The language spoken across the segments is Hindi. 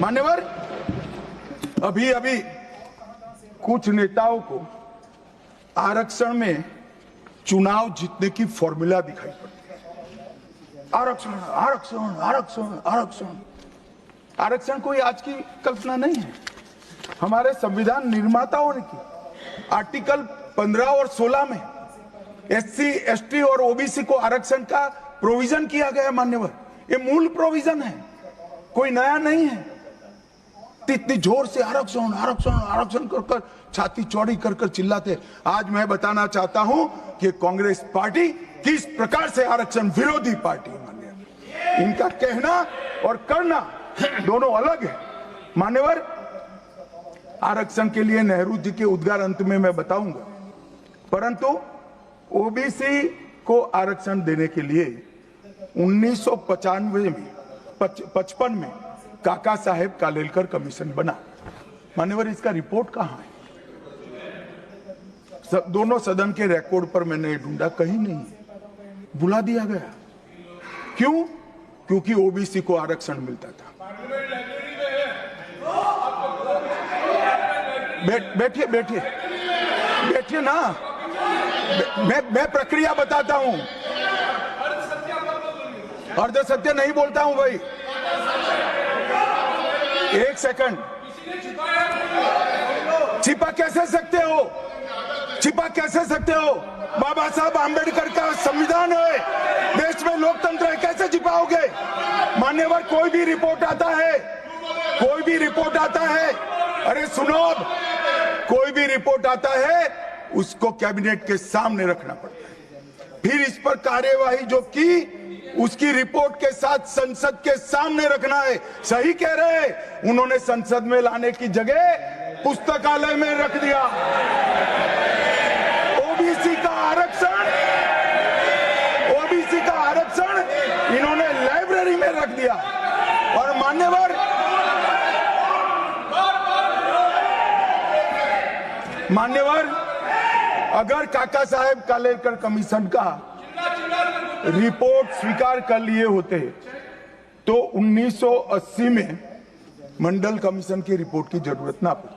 मान्यवर, अभी अभी कुछ नेताओं को आरक्षण में चुनाव जीतने की फॉर्मूला दिखाई पड़ती है। आरक्षण आरक्षण आरक्षण आरक्षण आरक्षण कोई आज की कल्पना नहीं है, हमारे संविधान निर्माताओं ने की। आर्टिकल 15 और 16 में एससी, एसटी और ओबीसी को आरक्षण का प्रोविजन किया गया है। मान्यवर, ये मूल प्रोविजन है, कोई नया नहीं है। इतनी जोर से आरक्षण आरक्षण आरक्षण कर छाती चौड़ी कर चिल्लाते। आज मैं बताना चाहता हूं कि कांग्रेस पार्टी किस प्रकार से आरक्षण विरोधी पार्टी है। मान्यवर, इनका कहना और करना दोनों अलग है। मान्यवर, आरक्षण के लिए नेहरू जी के उद्गार अंत में मैं बताऊंगा, परंतु ओबीसी को आरक्षण देने के लिए 1955 में काका साहेब कालेलकर कमीशन बना। मान्यवर, इसका रिपोर्ट कहां है? दोनों सदन के रिकॉर्ड पर मैंने ढूंढा, कहीं नहीं है, बुला दिया गया। क्यों? क्योंकि ओबीसी को आरक्षण मिलता था। बैठिए बैठिए बैठिए ना, मैं प्रक्रिया बताता हूं। अर्ध सत्य नहीं बोलता हूं भाई, एक सेकंड। छिपा कैसे सकते हो? छिपा कैसे सकते हो? बाबा साहब आंबेडकर का संविधान है, देश में लोकतंत्र है, कैसे छिपाओगे? मान्यवर, कोई भी रिपोर्ट आता है, कोई भी रिपोर्ट आता है, अरे सुनो, अब कोई भी रिपोर्ट आता है उसको कैबिनेट के सामने रखना पड़ता है, फिर इस पर कार्यवाही जो की उसकी रिपोर्ट के साथ संसद के सामने रखना है। सही कह रहे हैं, उन्होंने संसद में लाने की जगह पुस्तकालय में रख दिया। ओबीसी का आरक्षण इन्होंने लाइब्रेरी में रख दिया। और मान्यवर, अगर काका साहेब कालेलकर कमीशन का रिपोर्ट स्वीकार कर लिए होते तो 1980 में मंडल कमीशन की रिपोर्ट की जरूरत ना पड़ती।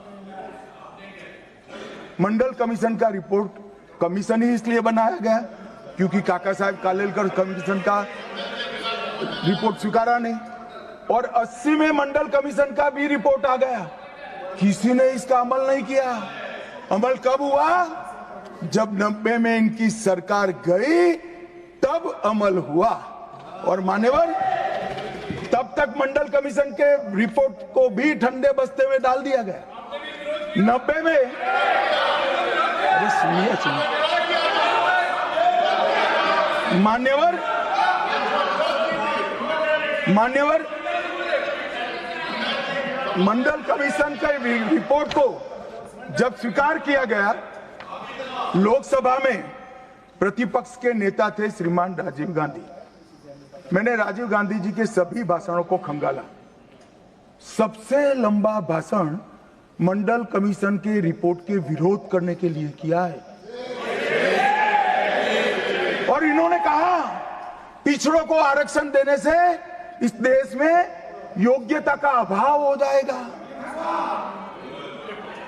मंडल कमीशन का रिपोर्ट कमीशन ही इसलिए बनाया गया क्योंकि काका साहेब कालेलकर कमीशन का रिपोर्ट स्वीकारा नहीं, और 80 में मंडल कमीशन का भी रिपोर्ट आ गया, किसी ने इसका अमल नहीं किया। अमल कब हुआ? जब 90 में इनकी सरकार गई तब अमल हुआ। और मान्यवर, तब तक मंडल कमीशन के रिपोर्ट को भी ठंडे बस्ते में डाल दिया गया। 90 में, अरे सुनिए मान्यवर, मंडल कमीशन के रिपोर्ट को जब स्वीकार किया गया, लोकसभा में प्रतिपक्ष के नेता थे श्रीमान राजीव गांधी। मैंने राजीव गांधी जी के सभी भाषणों को खंगाला। सबसे लंबा भाषण मंडल कमीशन के रिपोर्ट के विरोध करने के लिए किया है। और इन्होंने कहा पिछड़ों को आरक्षण देने से इस देश में योग्यता का अभाव हो जाएगा।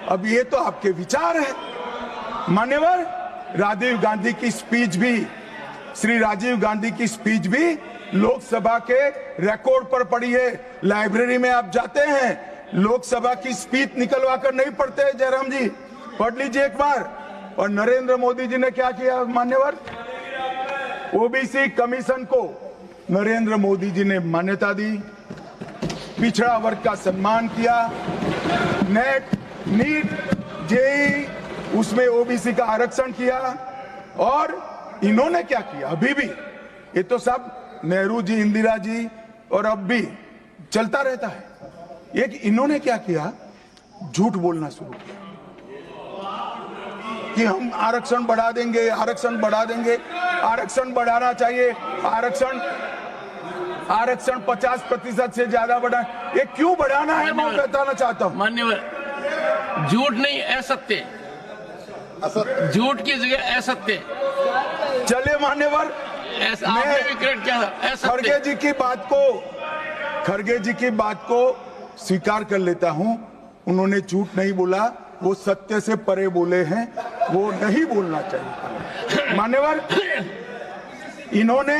अब ये तो आपके विचार है। मान्यवर, राजीव गांधी की स्पीच भी, श्री राजीव गांधी की स्पीच भी लोकसभा के रिकॉर्ड पर पड़ी है। लाइब्रेरी में आप जाते हैं, लोकसभा की स्पीच निकलवा कर नहीं पढ़ते। जयराम जी, पढ़ लीजिए एक बार। और नरेंद्र मोदी जी ने क्या किया? मान्यवर, ओबीसी कमीशन को नरेंद्र मोदी जी ने मान्यता दी, पिछड़ा वर्ग का सम्मान किया, नेट, नीट, जेई, उसमें ओबीसी का आरक्षण किया। और इन्होंने क्या किया? अभी भी ये तो सब नेहरू जी, इंदिरा जी और अब भी चलता रहता है। एक इन्होंने क्या किया? झूठ बोलना शुरू किया कि हम आरक्षण बढ़ा देंगे, आरक्षण बढ़ा देंगे, आरक्षण बढ़ाना चाहिए, आरक्षण 50% से ज्यादा बढ़ा। ये क्यों बढ़ाना है मैं बताना चाहता हूं। मान्यवर, झूठ नहीं, असत्य, झूठ की जगह असत्य। चले मान्यवर, आपने भी क्रेडिट किया था। खड़गे जी की बात को स्वीकार कर लेता हूं, उन्होंने झूठ नहीं बोला, वो सत्य से परे बोले हैं, वो नहीं बोलना चाहिए। मान्यवर, इन्होंने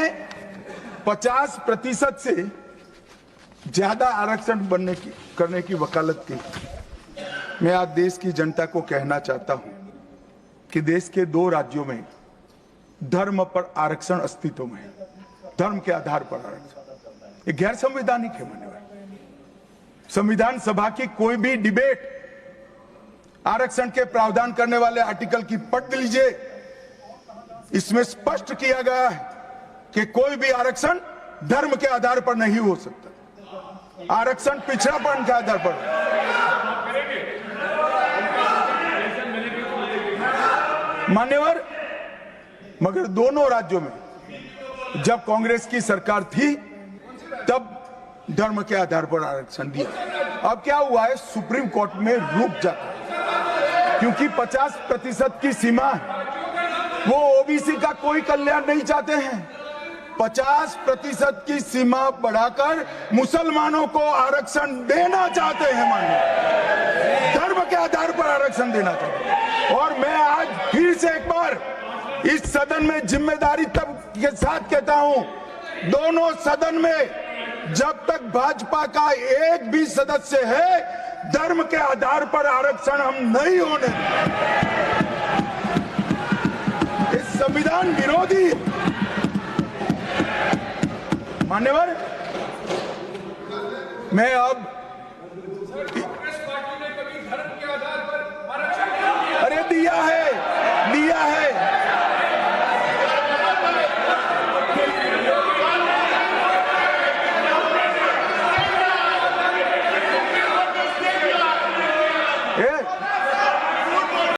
50% से ज्यादा आरक्षण करने की वकालत की। मैं आज देश की जनता को कहना चाहता हूं कि देश के 2 राज्यों में धर्म पर आरक्षण अस्तित्व में है, धर्म के आधार पर आरक्षण, ये गैर संवैधानिक है। मान्यवर, संविधान सभा की कोई भी डिबेट आरक्षण के प्रावधान करने वाले आर्टिकल की पढ़ लीजिए, इसमें स्पष्ट किया गया है कि कोई भी आरक्षण धर्म के आधार पर नहीं हो सकता, आरक्षण पिछड़ापन के आधार पर। मान्यवर, मगर दोनों राज्यों में जब कांग्रेस की सरकार थी तब धर्म के आधार पर आरक्षण दिया। अब क्या हुआ है, सुप्रीम कोर्ट में रुक जाता है क्योंकि 50% की सीमा है, वो ओबीसी का कोई कल्याण नहीं चाहते हैं। 50% की सीमा बढ़ाकर मुसलमानों को आरक्षण देना चाहते हैं, मानिए धर्म के आधार पर आरक्षण देना चाहते हैं। और मैं आज फिर से एक बार इस सदन में जिम्मेदारी तब के साथ कहता हूं, दोनों सदन में जब तक भाजपा का एक भी सदस्य है, धर्म के आधार पर आरक्षण हम नहीं होने देंगे। इस संविधान विरोधी। मान्यवर, मैं अब